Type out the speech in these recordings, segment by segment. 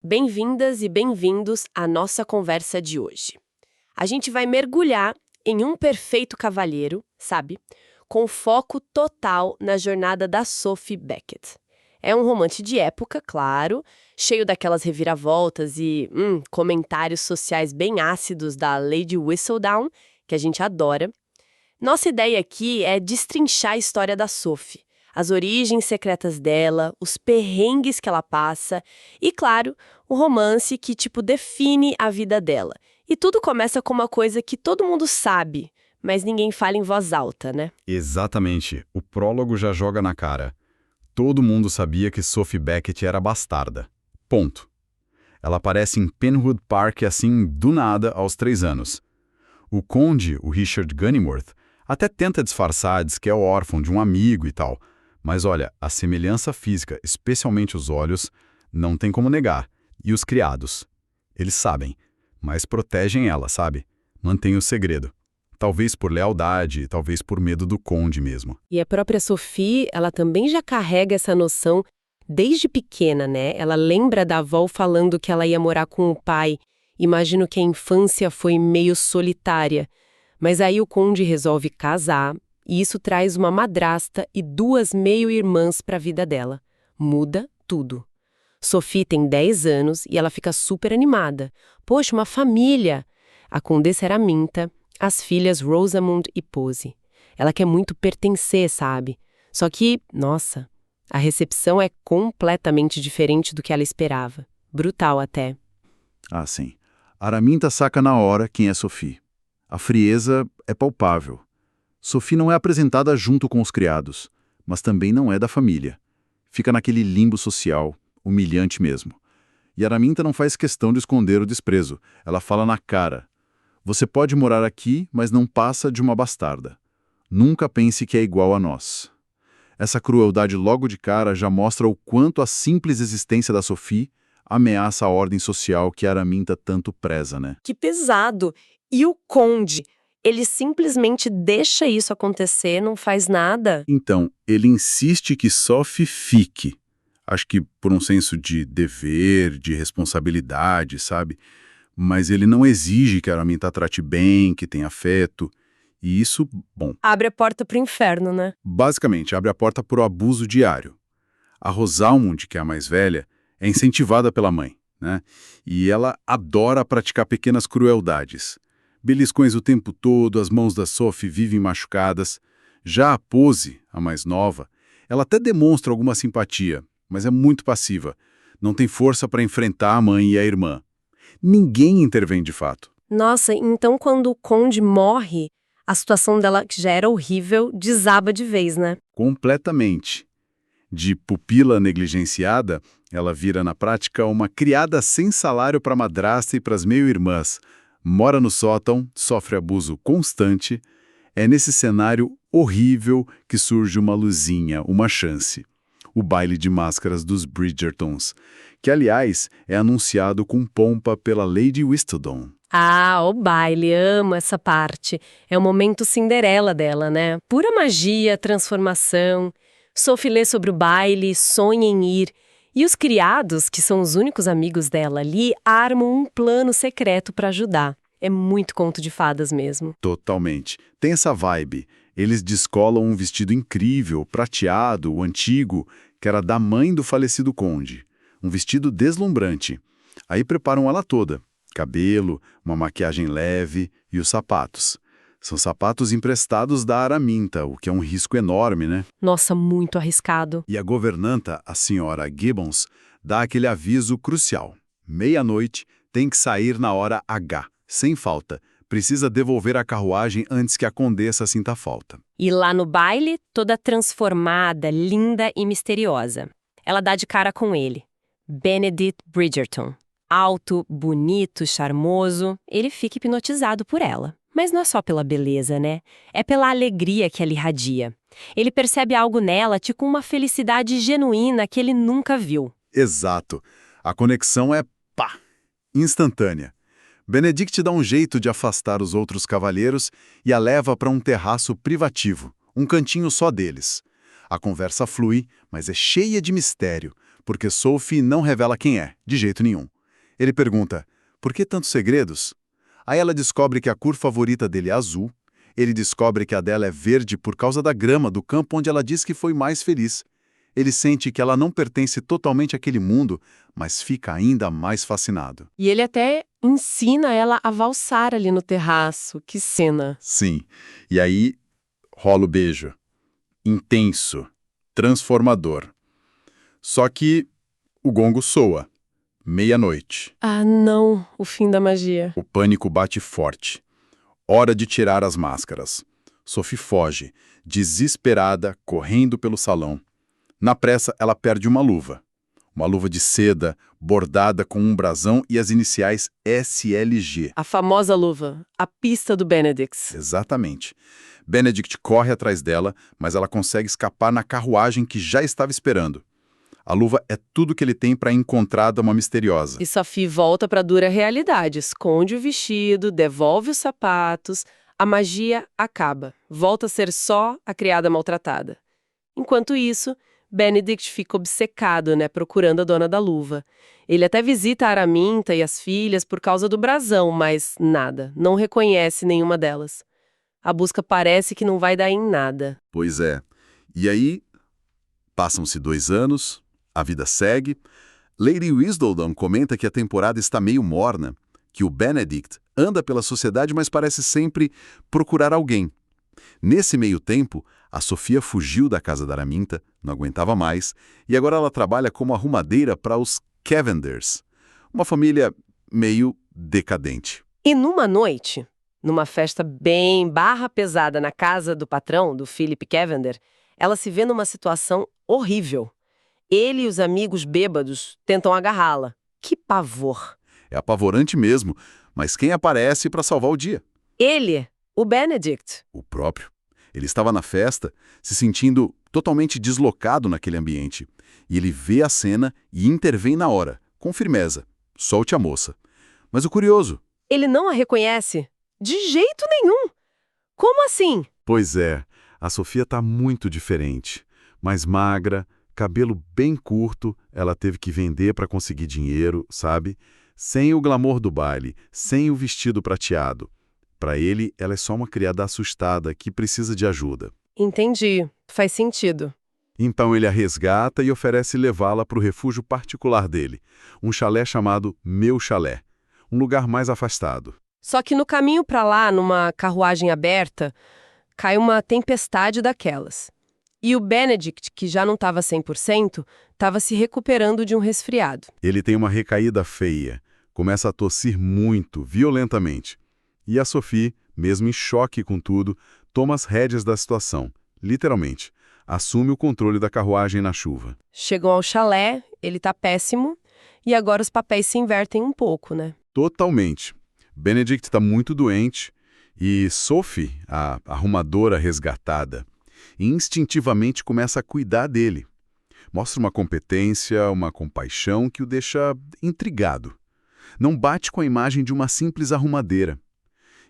Bem-vindas e bem-vindos à nossa conversa de hoje. A gente vai mergulhar em um perfeito cavalheiro, sabe? Com foco total na jornada da Sophie Beckett. É um romance de época, claro, cheio daquelas reviravoltas e comentários sociais bem ácidos da Lady Whistledown, que a gente adora. Nossa ideia aqui é destrinchar a história da Sophie, as origens secretas dela, os perrengues que ela passa e, claro, o romance que, define a vida dela. E tudo começa com uma coisa que todo mundo sabe, mas ninguém fala em voz alta, né? Exatamente. O prólogo já joga na cara. Todo mundo sabia que Sophie Beckett era bastarda. Ponto. Ela aparece em Penwood Park assim, do nada, aos 3 anos. O conde, o Richard Gunnyworth, até tenta disfarçar, diz que é órfão de um amigo e tal. Mas olha, a semelhança física, especialmente os olhos, não tem como negar. E os criados? Eles sabem, mas protegem ela, sabe? Mantêm o segredo. Talvez por lealdade, talvez por medo do conde mesmo. E a própria Sophie, ela também já carrega essa noção desde pequena, né? Ela lembra da avó falando que ela ia morar com o pai. Imagino que a infância foi meio solitária. Mas aí o conde resolve casar, e isso traz uma madrasta e 2 meio-irmãs para a vida dela. Muda tudo. Sophie tem 10 anos e ela fica super animada. Poxa, uma família! A condessa era Minta, as filhas Rosamund e Posey. Ela quer muito pertencer, sabe? Só que, nossa, a recepção é completamente diferente do que ela esperava. Brutal até. Ah, sim. Araminta saca na hora quem é Sophie. A frieza é palpável. Sophie não é apresentada junto com os criados, mas também não é da família. Fica naquele limbo social, humilhante mesmo. E Araminta não faz questão de esconder o desprezo. Ela fala na cara. Você pode morar aqui, mas não passa de uma bastarda. Nunca pense que é igual a nós. Essa crueldade logo de cara já mostra o quanto a simples existência da Sophie ameaça a ordem social que Araminta tanto preza, né? Que pesado! E o conde? Ele simplesmente deixa isso acontecer, não faz nada? Então, ele insiste que Sophie fique. Acho que por um senso de dever, de responsabilidade, sabe? Mas ele não exige que a Araminta a trate bem, que tenha afeto. E isso, bom... Abre a porta pro inferno, né? Basicamente, abre a porta para o abuso diário. A Rosamund, que é a mais velha, é incentivada pela mãe, né? E ela adora praticar pequenas crueldades. Beliscões o tempo todo, as mãos da Sophie vivem machucadas. Já a Posey, a mais nova, ela até demonstra alguma simpatia, mas é muito passiva. Não tem força para enfrentar a mãe e a irmã. Ninguém intervém de fato. Nossa, então quando o conde morre, a situação dela, que já era horrível, desaba de vez, né? Completamente. De pupila negligenciada, ela vira na prática uma criada sem salário para a madrasta e para as meio-irmãs. Mora no sótão, sofre abuso constante. É nesse cenário horrível que surge uma luzinha, uma chance. O baile de máscaras dos Bridgertons, que, aliás, é anunciado com pompa pela Lady Whistledown. Ah, o baile, amo essa parte. É o momento Cinderela dela, né? Pura magia, transformação. Sophie lê sobre o baile, sonha em ir. E os criados, que são os únicos amigos dela ali, armam um plano secreto para ajudar. É muito conto de fadas mesmo. Totalmente. Tem essa vibe. Eles descolam um vestido incrível, prateado, antigo, que era da mãe do falecido conde. Um vestido deslumbrante. Aí preparam ela toda. Cabelo, uma maquiagem leve e os sapatos. São sapatos emprestados da Araminta, o que é um risco enorme, né? Nossa, muito arriscado. E a governanta, a senhora Gibbons, dá aquele aviso crucial. 00:30, tem que sair na hora H, sem falta. Precisa devolver a carruagem antes que a condessa sinta falta. E lá no baile, toda transformada, linda e misteriosa. Ela dá de cara com ele. Benedict Bridgerton. Alto, bonito, charmoso, ele fica hipnotizado por ela. Mas não é só pela beleza, né? É pela alegria que ela irradia. Ele percebe algo nela, tipo uma felicidade genuína que ele nunca viu. Exato. A conexão é pá, instantânea. Benedict dá um jeito de afastar os outros cavalheiros e a leva para um terraço privativo, um cantinho só deles. A conversa flui, mas é cheia de mistério, porque Sophie não revela quem é, de jeito nenhum. Ele pergunta, por que tantos segredos? Aí ela descobre que a cor favorita dele é azul, ele descobre que a dela é verde por causa da grama do campo onde ela diz que foi mais feliz. Ele sente que ela não pertence totalmente àquele mundo, mas fica ainda mais fascinado. E ele até ensina ela a valsar ali no terraço. Que cena! Sim, e aí rola o beijo. Intenso, transformador. Só que o gongo soa. Meia-noite. Ah, não! O fim da magia. O pânico bate forte. Hora de tirar as máscaras. Sophie foge, desesperada, correndo pelo salão. Na pressa, ela perde uma luva. Uma luva de seda, bordada com um brasão e as iniciais SLG. A famosa luva. A pista do Benedict. Exatamente. Benedict corre atrás dela, mas ela consegue escapar na carruagem que já estava esperando. A luva é tudo que ele tem para encontrar a dama misteriosa. E Sophie volta para a dura realidade. Esconde o vestido, devolve os sapatos. A magia acaba. Volta a ser só a criada maltratada. Enquanto isso, Benedict fica obcecado, procurando a dona da luva. Ele até visita a Araminta e as filhas por causa do brasão, mas nada, não reconhece nenhuma delas. A busca parece que não vai dar em nada. Pois é. E aí, passam-se 2 anos, a vida segue. Lady Whistledown comenta que a temporada está meio morna, que o Benedict anda pela sociedade, mas parece sempre procurar alguém. Nesse meio tempo, a Sofia fugiu da casa da Araminta, não aguentava mais, e agora ela trabalha como arrumadeira para os Cavenders, uma família meio decadente. E numa noite, numa festa bem barra pesada na casa do patrão, do Philip Cavender, ela se vê numa situação horrível. Ele e os amigos bêbados tentam agarrá-la. Que pavor! É apavorante mesmo, mas quem aparece para salvar o dia? Ele, o Benedict. O próprio. Ele estava na festa, se sentindo totalmente deslocado naquele ambiente. E ele vê a cena e intervém na hora, com firmeza. Solte a moça. Mas o curioso... Ele não a reconhece? De jeito nenhum! Como assim? Pois é, a Sofia está muito diferente. Mais magra, cabelo bem curto, ela teve que vender para conseguir dinheiro, sabe? Sem o glamour do baile, sem o vestido prateado. Para ele, ela é só uma criada assustada que precisa de ajuda. Entendi. Faz sentido. Então ele a resgata e oferece levá-la para o refúgio particular dele, um chalé chamado Meu Chalé, um lugar mais afastado. Só que no caminho para lá, numa carruagem aberta, cai uma tempestade daquelas. E o Benedict, que já não estava 100%, estava se recuperando de um resfriado. Ele tem uma recaída feia, começa a tossir muito, violentamente. E a Sophie, mesmo em choque com tudo, toma as rédeas da situação, literalmente. Assume o controle da carruagem na chuva. Chegam ao chalé, ele tá péssimo, e agora os papéis se invertem um pouco, Totalmente. Benedict está muito doente e Sophie, a arrumadora resgatada, instintivamente começa a cuidar dele. Mostra uma competência, uma compaixão que o deixa intrigado. Não bate com a imagem de uma simples arrumadeira.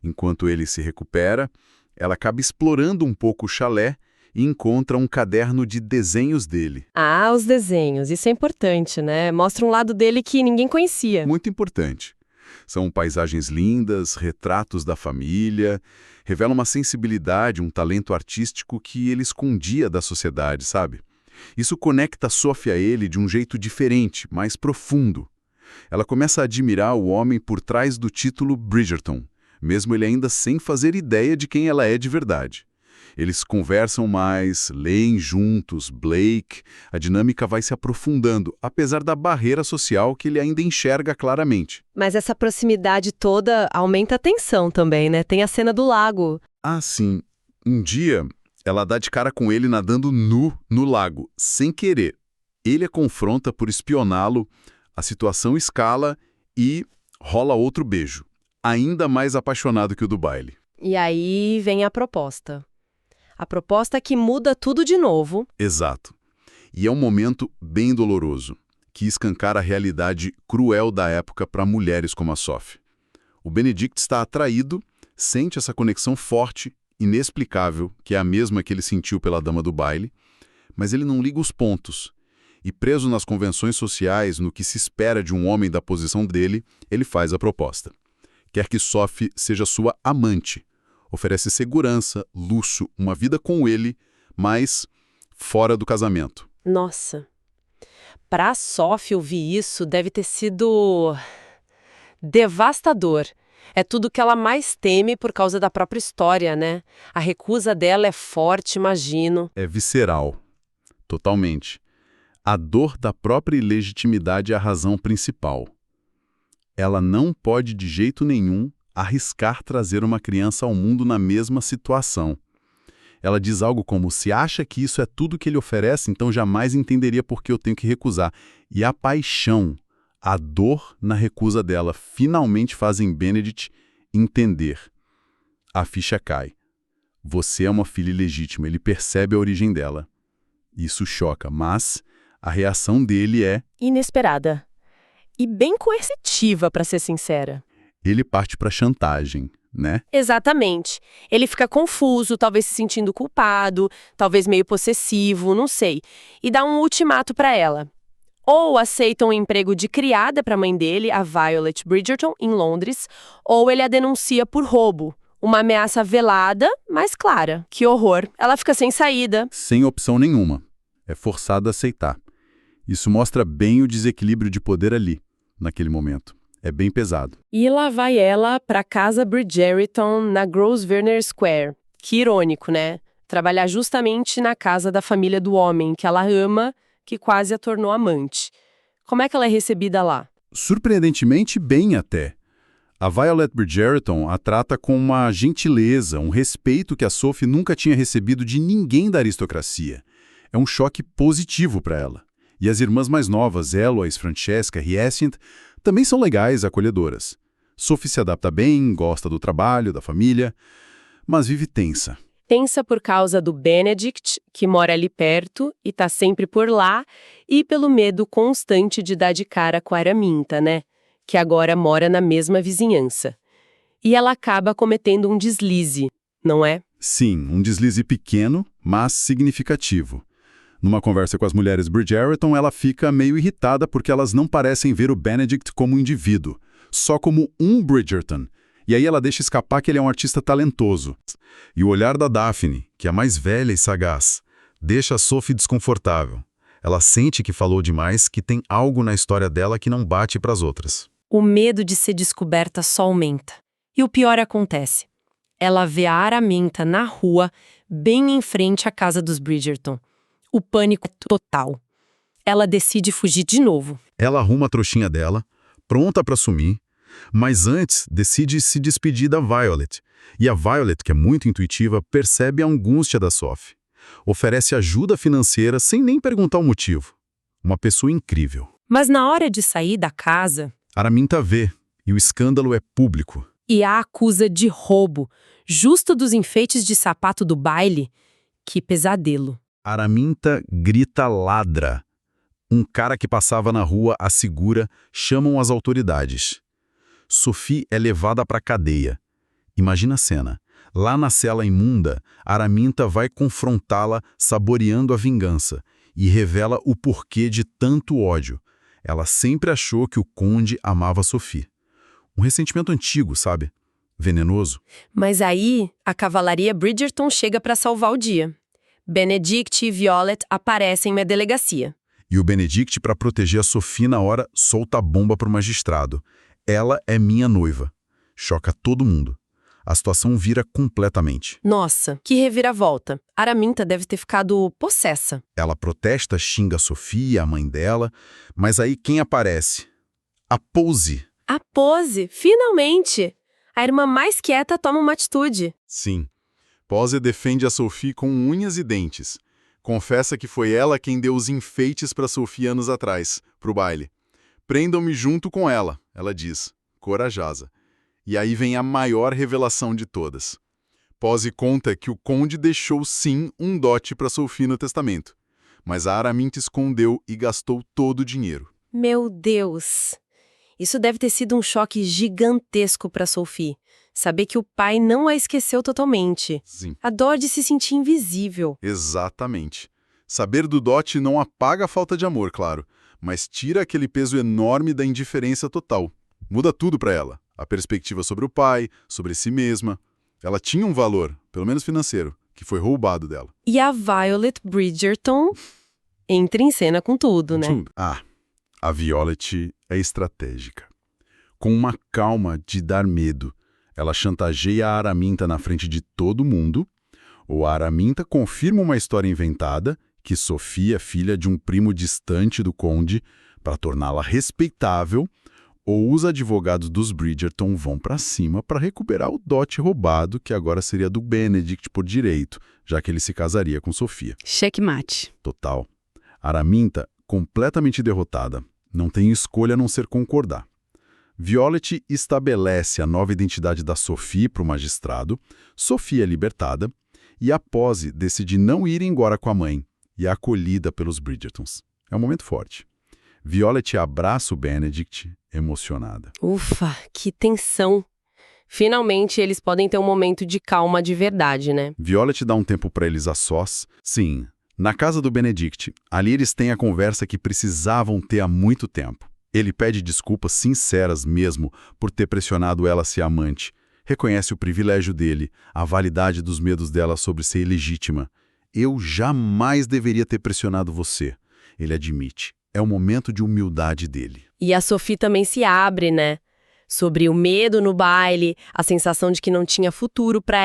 Enquanto ele se recupera, ela acaba explorando um pouco o chalé e encontra um caderno de desenhos dele. Ah, os desenhos. Isso é importante, Mostra um lado dele que ninguém conhecia. Muito importante. São paisagens lindas, retratos da família, revela uma sensibilidade, um talento artístico que ele escondia da sociedade, sabe? Isso conecta Sophie a ele de um jeito diferente, mais profundo. Ela começa a admirar o homem por trás do título Bridgerton, mesmo ele ainda sem fazer ideia de quem ela é de verdade. Eles conversam mais, leem juntos, Blake, a dinâmica vai se aprofundando, apesar da barreira social que ele ainda enxerga claramente. Mas essa proximidade toda aumenta a tensão também, Tem a cena do lago. Ah, sim. Um dia, ela dá de cara com ele nadando nu no lago, sem querer. Ele a confronta por espioná-lo, a situação escala e rola outro beijo, ainda mais apaixonado que o do baile. E aí vem a proposta. A proposta é que muda tudo de novo. Exato. E é um momento bem doloroso, que escancara a realidade cruel da época para mulheres como a Sophie. O Benedict está atraído, sente essa conexão forte, inexplicável, que é a mesma que ele sentiu pela dama do baile, mas ele não liga os pontos. E preso nas convenções sociais, no que se espera de um homem da posição dele, ele faz a proposta. Quer que Sophie seja sua amante. Oferece segurança, luxo, uma vida com ele, mas fora do casamento. Nossa, pra Sophie ouvir isso deve ter sido devastador. É tudo que ela mais teme por causa da própria história, né? A recusa dela é forte, imagino. É visceral. Totalmente. A dor da própria ilegitimidade é a razão principal. Ela não pode de jeito nenhum arriscar trazer uma criança ao mundo na mesma situação. Ela diz algo como, se acha que isso é tudo que ele oferece, então jamais entenderia por que eu tenho que recusar. E a paixão, a dor na recusa dela, finalmente fazem Benedict entender. A ficha cai. Você é uma filha ilegítima, ele percebe a origem dela. Isso choca, mas a reação dele é... inesperada. E bem coercitiva, pra ser sincera. Ele parte para chantagem, né? Exatamente. Ele fica confuso, talvez se sentindo culpado, talvez meio possessivo, não sei. E dá um ultimato pra ela. Ou aceita um emprego de criada pra mãe dele, a Violet Bridgerton, em Londres, ou ele a denuncia por roubo. Uma ameaça velada, mas clara. Que horror. Ela fica sem saída. Sem opção nenhuma. É forçada a aceitar. Isso mostra bem o desequilíbrio de poder ali, naquele momento. É bem pesado. E lá vai ela pra casa Bridgerton, na Grosvenor Square. Que irônico, né? Trabalhar justamente na casa da família do homem que ela ama, que quase a tornou amante. Como é que ela é recebida lá? Surpreendentemente bem até. A Violet Bridgerton a trata com uma gentileza, um respeito que a Sophie nunca tinha recebido de ninguém da aristocracia. É um choque positivo para ela. E as irmãs mais novas, Eloise, Francesca e Hyacinth, também são legais, acolhedoras. Sophie se adapta bem, gosta do trabalho, da família, mas vive tensa. Tensa por causa do Benedict, que mora ali perto e tá sempre por lá, e pelo medo constante de dar de cara com a Araminta, né? Que agora mora na mesma vizinhança. E ela acaba cometendo um deslize, não é? Sim, um deslize pequeno, mas significativo. Numa conversa com as mulheres Bridgerton, ela fica meio irritada porque elas não parecem ver o Benedict como um indivíduo, só como um Bridgerton. E aí ela deixa escapar que ele é um artista talentoso. E o olhar da Daphne, que é mais velha e sagaz, deixa a Sophie desconfortável. Ela sente que falou demais, que tem algo na história dela que não bate para as outras. O medo de ser descoberta só aumenta. E o pior acontece. Ela vê a Araminta na rua, bem em frente à casa dos Bridgerton. O pânico é total. Ela decide fugir de novo. Ela arruma a trouxinha dela, pronta para sumir, mas antes decide se despedir da Violet. E a Violet, que é muito intuitiva, percebe a angústia da Sophie. Oferece ajuda financeira sem nem perguntar o motivo. Uma pessoa incrível. Mas na hora de sair da casa... Araminta vê, e o escândalo é público. E a acusa de roubo, justo dos enfeites de sapato do baile. Que pesadelo. Araminta grita ladra. Um cara que passava na rua a segura, chamam as autoridades. Sophie é levada para a cadeia. Imagina a cena. Lá na cela imunda, Araminta vai confrontá-la saboreando a vingança e revela o porquê de tanto ódio. Ela sempre achou que o conde amava Sophie. Um ressentimento antigo, sabe? Venenoso. Mas aí, a cavalaria Bridgerton chega para salvar o dia. Benedict e Violet aparecem na delegacia. E o Benedict, para proteger a Sophie na hora, solta a bomba para o magistrado. Ela é minha noiva. Choca todo mundo. A situação vira completamente. Nossa, que reviravolta. Araminta deve ter ficado possessa. Ela protesta, xinga a Sophie, a mãe dela, mas aí quem aparece? A Pose. A Pose, finalmente! A irmã mais quieta toma uma atitude. Sim. Pose defende a Sophie com unhas e dentes. Confessa que foi ela quem deu os enfeites para Sophie anos atrás, pro baile. Prendam-me junto com ela, ela diz, corajosa. E aí vem a maior revelação de todas. Pose conta que o conde deixou sim um dote para Sophie no testamento, mas a Araminta escondeu e gastou todo o dinheiro. Meu Deus! Isso deve ter sido um choque gigantesco para Sophie. Saber que o pai não a esqueceu totalmente. Sim. A dor de se sentir invisível. Exatamente. Saber do dote não apaga a falta de amor, claro, mas tira aquele peso enorme da indiferença total. Muda tudo para ela. A perspectiva sobre o pai, sobre si mesma. Ela tinha um valor, pelo menos financeiro, que foi roubado dela. E a Violet Bridgerton entra em cena com tudo, né? A Violet é estratégica. Com uma calma de dar medo, ela chantageia a Araminta na frente de todo mundo, ou a Araminta confirma uma história inventada, que Sophie é filha de um primo distante do conde, para torná-la respeitável, ou os advogados dos Bridgerton vão para cima para recuperar o dote roubado, que agora seria do Benedict por direito, já que ele se casaria com Sophia. Checkmate. Total. Araminta, completamente derrotada, não tem escolha a não ser concordar. Violet estabelece a nova identidade da Sophie para o magistrado, Sophie é libertada, e a Pose decide não ir embora com a mãe, e é acolhida pelos Bridgertons. É um momento forte. Violet abraça o Benedict, emocionada. Ufa, que tensão. Finalmente eles podem ter um momento de calma de verdade, né? Violet dá um tempo para eles a sós. Sim, na casa do Benedict, ali eles têm a conversa que precisavam ter há muito tempo. Ele pede desculpas sinceras mesmo por ter pressionado ela a ser amante. Reconhece o privilégio dele, a validade dos medos dela sobre ser ilegítima. Eu jamais deveria ter pressionado você, ele admite. É o momento de humildade dele. E a Sophie também se abre, né? Sobre o medo no baile, a sensação de que não tinha futuro para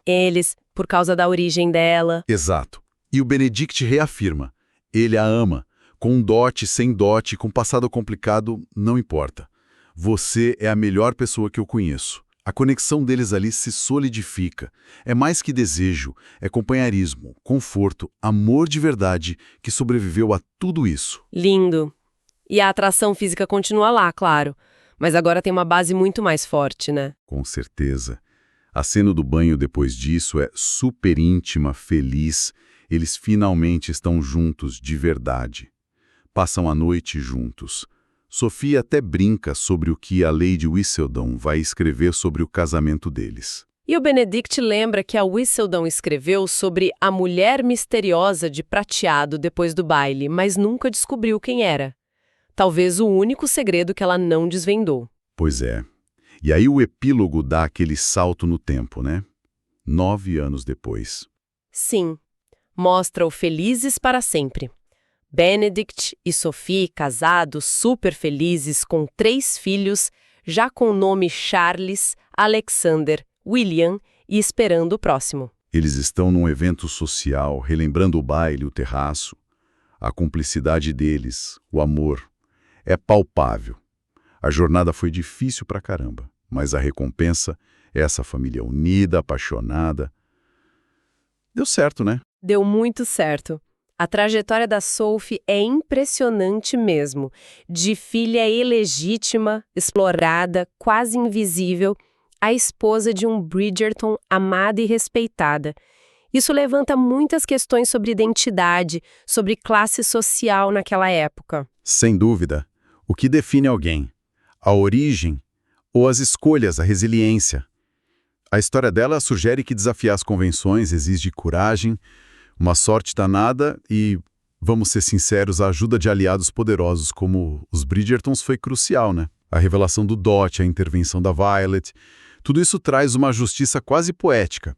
eles por causa da origem dela. Exato. E o Benedict reafirma. Ele a ama. Com dote, sem dote, com passado complicado, não importa. Você é a melhor pessoa que eu conheço. A conexão deles ali se solidifica. É mais que desejo, é companheirismo, conforto, amor de verdade que sobreviveu a tudo isso. Lindo. E a atração física continua lá, claro. Mas agora tem uma base muito mais forte, né? Com certeza. A cena do banho depois disso é super íntima, feliz. Eles finalmente estão juntos de verdade. Passam a noite juntos. Sophie até brinca sobre o que a Lady Whistledown vai escrever sobre o casamento deles. E o Benedict lembra que a Whistledown escreveu sobre a mulher misteriosa de prateado depois do baile, mas nunca descobriu quem era. Talvez o único segredo que ela não desvendou. Pois é. E aí o epílogo dá aquele salto no tempo, né? 9 anos depois. Sim. Mostra o felizes para sempre. Benedict e Sophie casados, super felizes, com 3 filhos, já com o nome Charles, Alexander, William e esperando o próximo. Eles estão num evento social, relembrando o baile, o terraço. A cumplicidade deles, o amor, é palpável. A jornada foi difícil pra caramba, mas a recompensa é essa família unida, apaixonada. Deu certo, né? Deu muito certo. A trajetória da Sophie é impressionante mesmo. De filha ilegítima, explorada, quase invisível, a esposa de um Bridgerton amada e respeitada. Isso levanta muitas questões sobre identidade, sobre classe social naquela época. Sem dúvida. O que define alguém? A origem ou as escolhas, a resiliência? A história dela sugere que desafiar as convenções exige coragem, uma sorte danada e, vamos ser sinceros, a ajuda de aliados poderosos como os Bridgertons foi crucial, né? A revelação do dote, a intervenção da Violet, tudo isso traz uma justiça quase poética.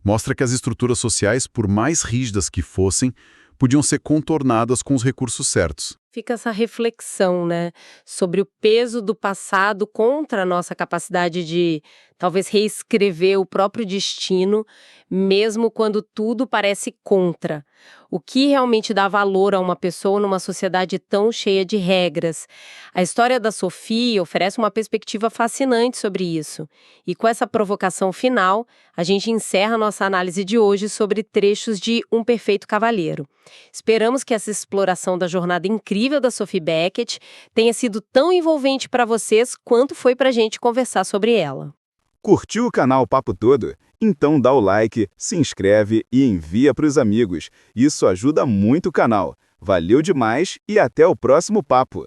Mostra que as estruturas sociais, por mais rígidas que fossem, podiam ser contornadas com os recursos certos. Fica essa reflexão, né, sobre o peso do passado contra a nossa capacidade de, talvez, reescrever o próprio destino, mesmo quando tudo parece contra. O que realmente dá valor a uma pessoa numa sociedade tão cheia de regras? A história da Sophie oferece uma perspectiva fascinante sobre isso. E com essa provocação final, a gente encerra nossa análise de hoje sobre trechos de Um Perfeito Cavalheiro. Esperamos que essa exploração da jornada incrível da Sophie Beckett tenha sido tão envolvente para vocês quanto foi para a gente conversar sobre ela. Curtiu o canal Papo Todo? Então dá o like, se inscreve e envia para os amigos. Isso ajuda muito o canal. Valeu demais e até o próximo papo!